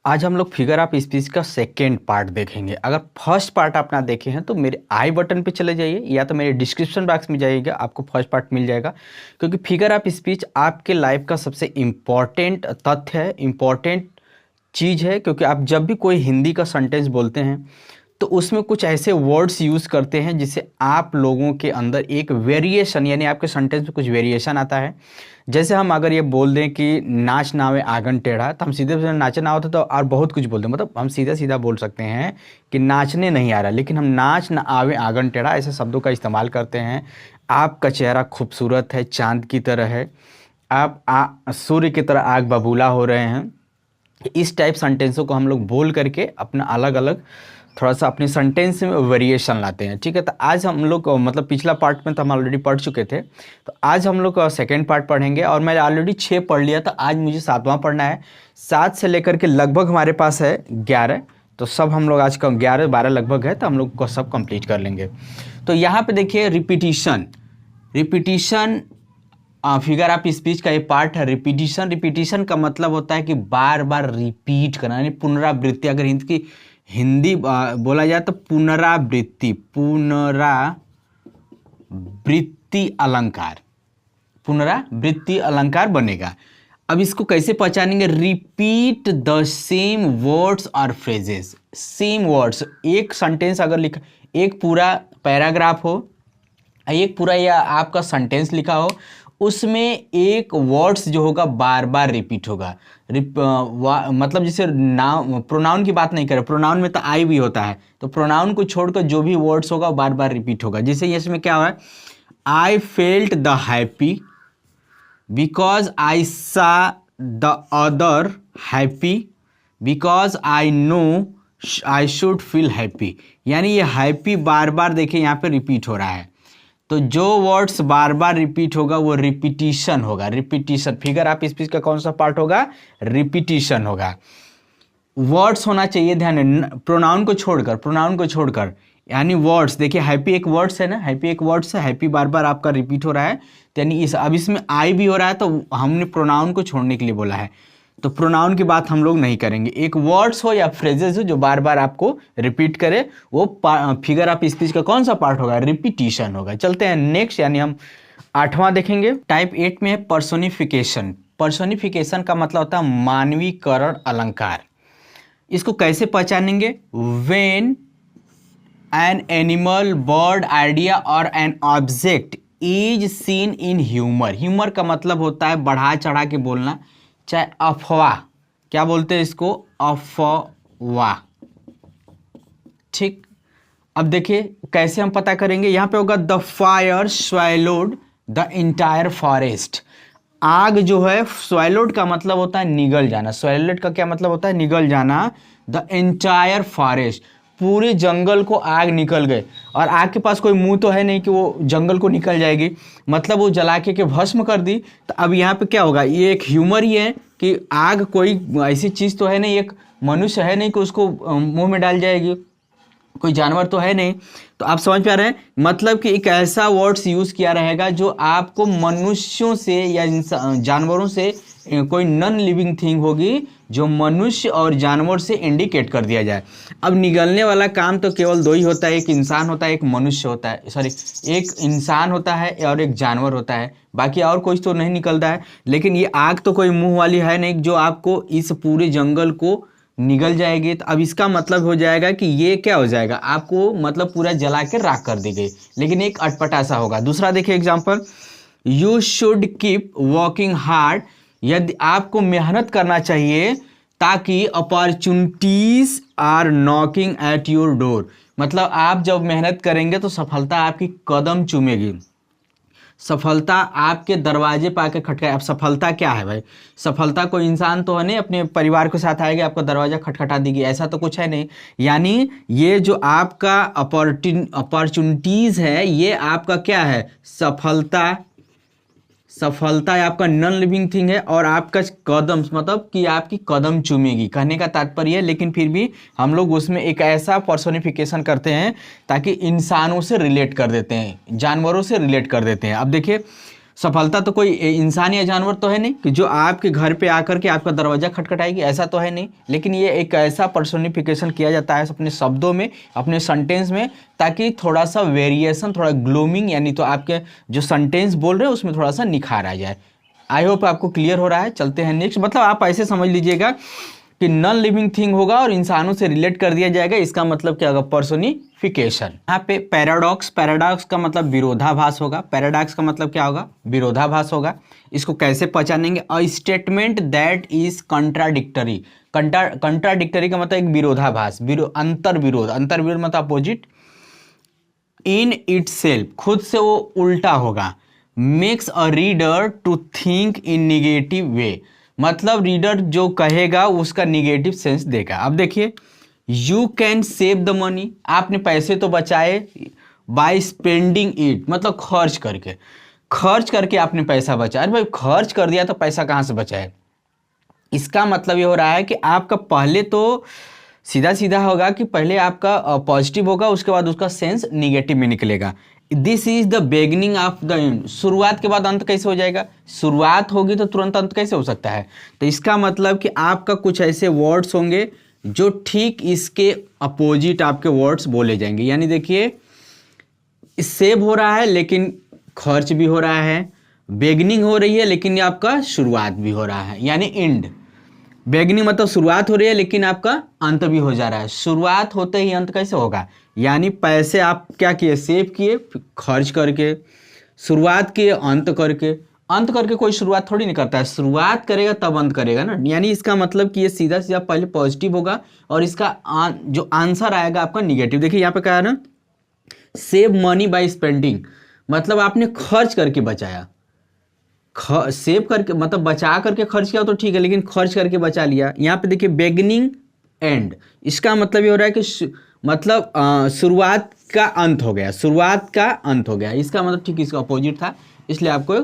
आज हम लोग फिगर ऑफ स्पीच का सेकेंड पार्ट देखेंगे। अगर फर्स्ट पार्ट आप ना देखे हैं तो मेरे आई बटन पे चले जाइए या तो मेरे डिस्क्रिप्शन बॉक्स में जाइएगा, आपको फर्स्ट पार्ट मिल जाएगा। क्योंकि फिगर ऑफ स्पीच आपके लाइफ का सबसे इम्पॉर्टेंट तथ्य है, इम्पॉर्टेंट चीज़ है। क्योंकि आप जब भी कोई हिंदी का सेंटेंस बोलते हैं तो उसमें कुछ ऐसे वर्ड्स यूज़ करते हैं जिससे आप लोगों के अंदर एक वेरिएशन, यानी आपके सेंटेंस में कुछ वेरिएशन आता है। जैसे हम अगर ये बोल दें कि नाच नावे आंगन टेढ़ा, तो हम सीधे सीधे नाचे ना होते तो और बहुत कुछ बोलते हैं। मतलब हम सीधा सीधा बोल सकते हैं कि नाचने नहीं आ रहा, लेकिन हम नाच ना आवे आंगन टेढ़ा ऐसे शब्दों का इस्तेमाल करते हैं। आपका चेहरा खूबसूरत है, चांद की तरह है, आप सूर्य की तरह आग बबूला हो रहे हैं। इस टाइप सेंटेंसों को हम लोग बोल करके अपना अलग अलग थोड़ा सा अपने सेंटेंस में वेरिएशन लाते हैं। ठीक है, तो आज हम लोग मतलब पिछला पार्ट में तो हम ऑलरेडी पढ़ चुके थे, तो आज हम लोग सेकेंड पार्ट पढ़ेंगे। और मैंने ऑलरेडी 6 पढ़ लिया था, आज मुझे 7वां पढ़ना है। 7 से लेकर के लगभग हमारे पास है 11, तो सब हम लोग आज का 11-12 लगभग है, तो हम लोग को सब कंप्लीट कर लेंगे। तो यहाँ पे देखिए रिपीटिशन फिगर ऑफ स्पीच का ये पार्ट है। रिपीटिशन का मतलब होता है कि बार बार रिपीट करना, यानी पुनरावृत्ति। अगर हिंदी बोला जाए तो पुनरावृत्ति अलंकार बनेगा। अब इसको कैसे पहचानेंगे? रिपीट द सेम वर्ड्स और फ्रेजेस। सेम वर्ड्स, एक सेंटेंस अगर लिखा, एक पूरा पैराग्राफ हो, एक पूरा या आपका सेंटेंस लिखा हो, उसमें एक वर्ड्स जो होगा बार बार रिपीट होगा। मतलब जैसे प्रोनाउन की बात नहीं करें, प्रोनाउन में तो आई भी होता है, तो प्रोनाउन को छोड़कर जो भी वर्ड्स होगा बार बार रिपीट होगा। जैसे इसमें क्या हो रहा है, I felt the happy because I saw the other happy because I know I should feel happy. यानी ये हैप्पी बार बार देखिए यहाँ पे रिपीट हो रहा है, तो जो वर्ड्स बार बार रिपीट होगा वो रिपीटिशन होगा। रिपीटिशन फिगर ऑफ स्पीच का कौन सा पार्ट होगा? रिपीटिशन होगा। वर्ड्स होना चाहिए, ध्यान, प्रोनाउन को छोड़कर यानी वर्ड्स। देखिए हैप्पी एक वर्ड्स है ना, हैप्पी एक वर्ड्स है, हैप्पी बार बार आपका रिपीट हो रहा है, यानी अब इसमें आई भी हो रहा है, तो हमने प्रोनाउन को छोड़ने के लिए बोला है, तो प्रोनाउन की बात हम लोग नहीं करेंगे। एक वर्ड्स हो या फ्रेजेस हो जो बार बार आपको रिपीट करे, वो फिगर ऑफ स्पीच का कौन सा पार्ट होगा? रिपीटिशन होगा। चलते हैं नेक्स्ट, यानी हम 8वां देखेंगे। टाइप 8 में है पर्सोनिफिकेशन। पर्सोनिफिकेशन का मतलब होता है मानवीकरण अलंकार। इसको कैसे पहचानेंगे? When an animal, bird, idea और an object is seen in humour. Humour का मतलब होता है बढ़ा चढ़ा के बोलना, चाहे अफवाह, क्या बोलते हैं इसको? अफवाह। ठीक, अब देखिए कैसे हम पता करेंगे। यहां पे होगा the fire swallowed the entire forest. आग जो है, स्वैलोड का मतलब होता है निगल जाना, स्वैलोड का क्या मतलब होता है? निगल जाना। द इंटायर फॉरेस्ट, पूरे जंगल को आग निकल गए, और आग के पास कोई मुंह तो है नहीं कि वो जंगल को निकल जाएगी, मतलब वो जला के भस्म कर दी। तो अब यहाँ पे क्या होगा? ये एक ह्यूमर ही है कि आग कोई ऐसी चीज़ तो है नहीं, एक मनुष्य है नहीं कि उसको मुंह में डाल जाएगी, कोई जानवर तो है नहीं। तो आप समझ पा रहे हैं, मतलब कि एक ऐसा वर्ड्स यूज़ किया रहेगा जो आपको मनुष्यों से या जानवरों से, कोई नॉन लिविंग थिंग होगी जो मनुष्य और जानवर से इंडिकेट कर दिया जाए। अब निगलने वाला काम तो केवल 2 ही होता है, एक इंसान होता है, एक मनुष्य होता है, सॉरी एक इंसान होता है और एक जानवर होता है, बाकी और कोई तो नहीं निकलता है। लेकिन ये आग तो कोई मुंह वाली है नहीं जो आपको इस पूरे जंगल को निगल जाएगी। तो अब इसका मतलब हो जाएगा कि ये क्या हो जाएगा? आपको मतलब पूरा जला के राख कर दी गई, लेकिन एक अटपटा सा होगा। दूसरा देखिए example, you should keep working hard. यदि आपको मेहनत करना चाहिए ताकि opportunities are knocking at your door. मतलब आप जब मेहनत करेंगे तो सफलता आपकी कदम चूमेगी, सफलता आपके दरवाजे पर आके खटकाए। अब सफलता क्या है भाई? सफलता कोई इंसान तो है नहीं अपने परिवार के साथ आएगा आपका दरवाजा खटखटा देगी, ऐसा तो कुछ है नहीं। यानी ये जो आपका अपॉर्चुनिटीज है, ये आपका क्या है? सफलता आपका नॉन लिविंग थिंग है, और आपका कदम मतलब कि आपकी कदम चूमेगी, कहने का तात्पर्य है। लेकिन फिर भी हम लोग उसमें एक ऐसा पर्सोनिफिकेशन करते हैं ताकि इंसानों से रिलेट कर देते हैं, जानवरों से रिलेट कर देते हैं। अब देखिए सफलता तो कोई इंसान या जानवर तो है नहीं कि जो आपके घर पे आकर के आपका दरवाजा खटखटाएगी, ऐसा तो है नहीं। लेकिन ये एक ऐसा पर्सोनिफिकेशन किया जाता है अपने शब्दों में, अपने सेंटेंस में, ताकि थोड़ा सा वेरिएशन, थोड़ा ग्लूमिंग, यानी तो आपके जो सेंटेंस बोल रहे हैं उसमें थोड़ा सा निखार आ जाए। आई होप आपको क्लियर हो रहा है। चलते हैं नेक्स्ट। मतलब आप ऐसे समझ लीजिएगा कि नॉन लिविंग थिंग होगा और इंसानों से रिलेट कर दिया जाएगा, इसका मतलब क्या होगा, पर्सोनिफिकेशन। यहाँ पे पैराडॉक्स, पैराडॉक्स का मतलब विरोधाभास होगा। पैराडॉक्स का मतलब क्या होगा, विरोधाभास होगा। इसको कैसे पहचानेंगे, a statement that is contradictory. Contradictory का मतलब एक विरोधाभास, अंतर विरोध, अंतर विरोध मतलब अपोजिट। इन इटसेल्फ, खुद से वो उल्टा होगा। Makes a reader to think in negative way, मतलब रीडर जो कहेगा उसका निगेटिव सेंस देगा। अब देखिए, you can save the money, आपने पैसे तो बचाए, बाय स्पेंडिंग इट, मतलब खर्च करके, खर्च करके आपने पैसा बचाया। अरे भाई खर्च कर दिया तो पैसा कहाँ से बचाए। इसका मतलब ये हो रहा है कि आपका पहले तो सीधा सीधा होगा कि पहले आपका पॉजिटिव होगा, उसके बाद उसका सेंस निगेटिव में निकलेगा। This is the beginning of the end, शुरुआत के बाद अंत कैसे हो जाएगा, शुरुआत होगी तो तुरंत अंत कैसे हो सकता है। तो इसका मतलब कि आपका कुछ ऐसे वर्ड्स होंगे जो ठीक इसके अपोजिट आपके वर्ड्स बोले जाएंगे। यानी देखिए, सेव हो रहा है लेकिन खर्च भी हो रहा है, बिगनिंग हो रही है लेकिन आपका शुरुआत भी हो रहा है, यानी एंड। बिगनिंग मतलब शुरुआत हो रही है लेकिन आपका अंत भी हो जा रहा है। शुरुआत होते ही अंत कैसे होगा, यानी पैसे आप क्या किए, सेव किए, खर्च करके, शुरुआत किए, अंत करके। अंत करके कोई शुरुआत थोड़ी नहीं करता है, शुरुआत करेगा तब अंत करेगा ना। यानी इसका मतलब कि ये सीधा सीधा पहले पॉजिटिव होगा और इसका जो आंसर आएगा आपका निगेटिव। देखिए यहाँ पे क्या है ना, सेव मनी बाय स्पेंडिंग, मतलब आपने खर्च करके बचाया। सेव करके मतलब बचा करके खर्च किया तो ठीक है, लेकिन खर्च करके बचा लिया। यहाँ पे देखिए बिगनिंग एंड, इसका मतलब ये हो रहा है कि मतलब शुरुआत का अंत हो गया, शुरुआत का अंत हो गया। इसका मतलब ठीक इसका अपोजिट था, इसलिए आपको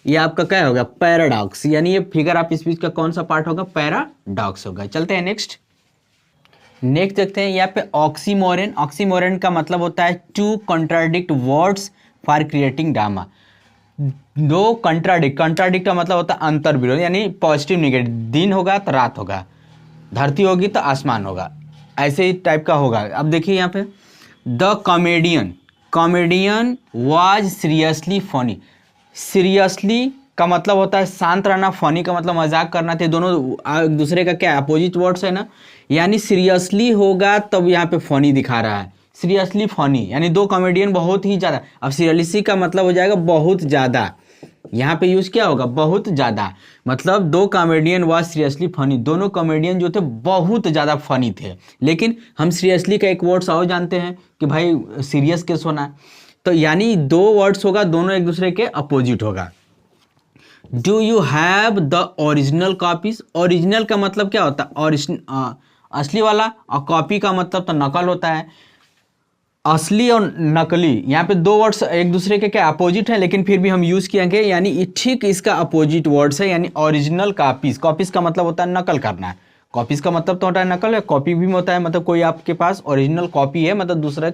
ये आपका क्या होगा, पैराडॉक्स। यानी ये फिगर ऑफ स्पीच का कौन सा पार्ट होगा, पैराडॉक्स होगा। चलते हैं नेक्स्ट देखते हैं यहाँ पे ऑक्सीमोरन। ऑक्सीमोरन का मतलब होता है to contradict words for creating drama. दो कंट्राडिक्ट का मतलब होता है अंतर विरोध, यानी पॉजिटिव निगेटिव। दिन होगा तो रात होगा, धरती होगी तो आसमान होगा, ऐसे ही टाइप का होगा। अब देखिए यहाँ पे the comedian was seriously funny. Seriously का मतलब होता है शांत रहना, फनी का मतलब मजाक करना। थे दोनों एक दूसरे का क्या अपोजिट वर्ड्स है ना, यानी सीरियसली होगा तब यहाँ पे फनी दिखा रहा है, सीरियसली फनी, यानी दो कॉमेडियन बहुत ही ज़्यादा। अब सीरियसली का मतलब हो जाएगा बहुत ज़्यादा, यहाँ पे यूज क्या होगा, बहुत ज़्यादा। मतलब दो कॉमेडियन वाज सीरियसली फनी, दोनों कॉमेडियन जो थे बहुत ज़्यादा फनी थे। लेकिन हम सीरियसली का एक वर्ड्स और जानते हैं कि भाई सीरियस केस होना, तो यानी दो वर्ड्स होगा, दोनों एक दूसरे के अपोजिट होगा। Do you have the original copies. Original का मतलब क्या होता है, असली वाला, और कॉपी का मतलब तो नकल होता है। असली और नकली, यहाँ पे दो वर्ड्स एक दूसरे के क्या अपोजिट है, लेकिन फिर भी हम यूज किएंगे, यानी ठीक इसका अपोजिट वर्ड्स है। यानी ओरिजिनल कॉपीज, कॉपीज का मतलब होता है नकल करना, कॉपीज का मतलब तो होता है नकल है, कॉपी भी होता है मतलब कोई आपके पास ओरिजिनल कॉपी है, मतलब दूसरा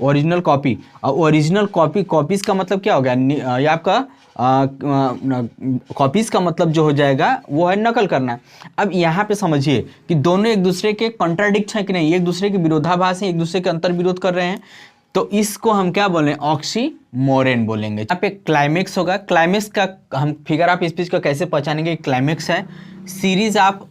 ओरिजिनल कॉपी। और ओरिजिनल कॉपी, कॉपीज का मतलब क्या हो गया, ये आपका कॉपीज का मतलब जो हो जाएगा वो है नकल करना। अब यहाँ पे समझिए कि दोनों एक दूसरे के कॉन्ट्राडिक्ट हैं कि नहीं, एक दूसरे के विरोधाभास हैं, एक दूसरे के अंतर विरोध कर रहे हैं, तो इसको हम क्या बोलें, ऑक्सीमोरन बोलेंगे। यहाँ पे क्लाइमेक्स होगा। क्लाइमेक्स का हम फिगर ऑफ स्पीच को कैसे पहचानेंगे, क्लाइमेक्स है series of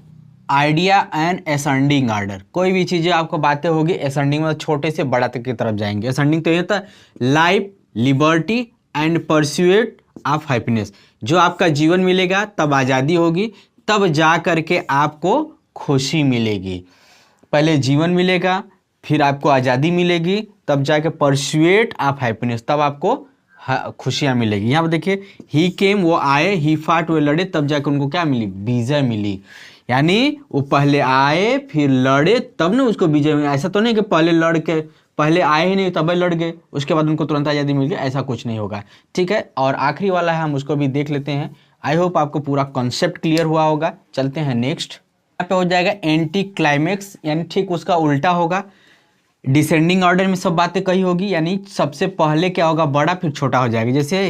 idea and ascending order. कोई भी चीज़ें आपको बातें होगी असेंडिंग मतलब छोटे से बड़ा तक की तरफ जाएंगे। असेंडिंग तो ये होता है life, liberty and pursuit of happiness. जो आपका जीवन मिलेगा तब आज़ादी होगी, तब जा करके आपको खुशी मिलेगी। पहले जीवन मिलेगा, फिर आपको आज़ादी मिलेगी, तब जाके परस्यूट ऑफ हैप्पीनेस, तब आपको खुशियाँ मिलेगी। यहाँ पर देखिए ही केम, वो आए, ही फाट, वो लड़े, तब जाके उनको क्या मिली, विजय मिली। यानी वो पहले आए फिर लड़े तब ना उसको विजय मिला। ऐसा तो नहीं कि पहले लड़ के, पहले आए ही नहीं तब लड़ गए उसके बाद उनको तुरंत आज़ादी मिल गई, ऐसा कुछ नहीं होगा। ठीक है, और आखिरी वाला है, हम उसको भी देख लेते हैं। आई होप आपको पूरा कॉन्सेप्ट क्लियर हुआ होगा। चलते हैं नेक्स्ट। यहाँ पे हो जाएगा एंटी क्लाइमेक्स, यानी ठीक उसका उल्टा होगा। डिसेंडिंग ऑर्डर में सब बातें कही होगी, यानी सबसे पहले क्या होगा, बड़ा फिर छोटा हो जाएगा। जैसे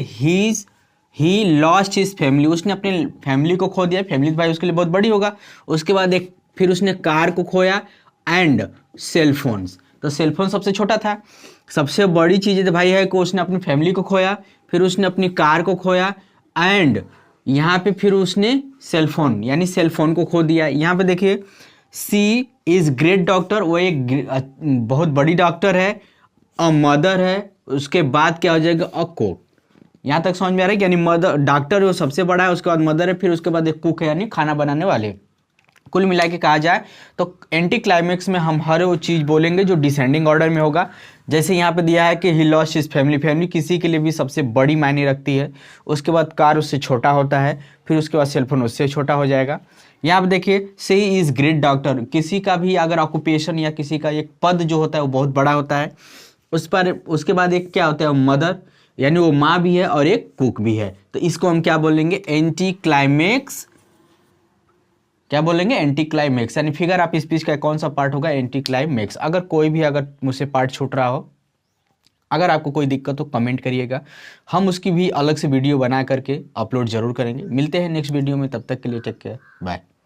ही लॉस्ट हिज फैमिली, उसने अपनी फैमिली को खो दिया। फैमिली भाई उसके लिए बहुत बड़ी होगा। उसके बाद एक फिर उसने कार को खोया एंड सेलफोन्स, तो सेलफोन सबसे छोटा था। सबसे बड़ी चीज़ तो भाई है कि उसने अपनी फैमिली को खोया, फिर उसने अपनी कार को खोया एंड यहाँ पे फिर उसने सेलफोन यानी सेलफोन को खो दिया। यहाँ पे देखिए सी इज़ ग्रेट डॉक्टर, वो एक बहुत बड़ी डॉक्टर है। अ मदर है, उसके बाद क्या हो जाएगा अ कोक। यहाँ तक समझ में आ रहा है कि यानी मदर डॉक्टर वो सबसे बड़ा है, उसके बाद मदर है, फिर उसके बाद एक कुक है यानी खाना बनाने वाले। कुल मिला के कहा जाए तो एंटी क्लाइमेक्स में हम हर वो चीज़ बोलेंगे जो डिसेंडिंग ऑर्डर में होगा। जैसे यहाँ पे दिया है कि he lost his family, family किसी के लिए भी सबसे बड़ी मायने रखती है। उसके बाद कार उससे छोटा होता है, फिर उसके बाद सेलफोन उससे छोटा हो जाएगा। यहाँ पे देखिए सी इज़ ग्रेट डॉक्टर, किसी का भी अगर ऑक्यूपेशन या किसी का एक पद जो होता है वो बहुत बड़ा होता है। उस पर उसके बाद एक क्या होता है मदर, यानी वो माँ भी है और एक कुक भी है। तो इसको हम क्या बोलेंगे एंटी क्लाइमेक्स, क्या बोलेंगे एंटी क्लाइमेक्स। यानी फिगर आप स्पीच का कौन सा पार्ट होगा एंटी क्लाइमेक्स। अगर कोई भी अगर मुझसे पार्ट छूट रहा हो, अगर आपको कोई दिक्कत हो कमेंट करिएगा, हम उसकी भी अलग से वीडियो बना करके अपलोड जरूर करेंगे। मिलते हैं नेक्स्ट वीडियो में, तब तक के लिए टेक केयर, बाय।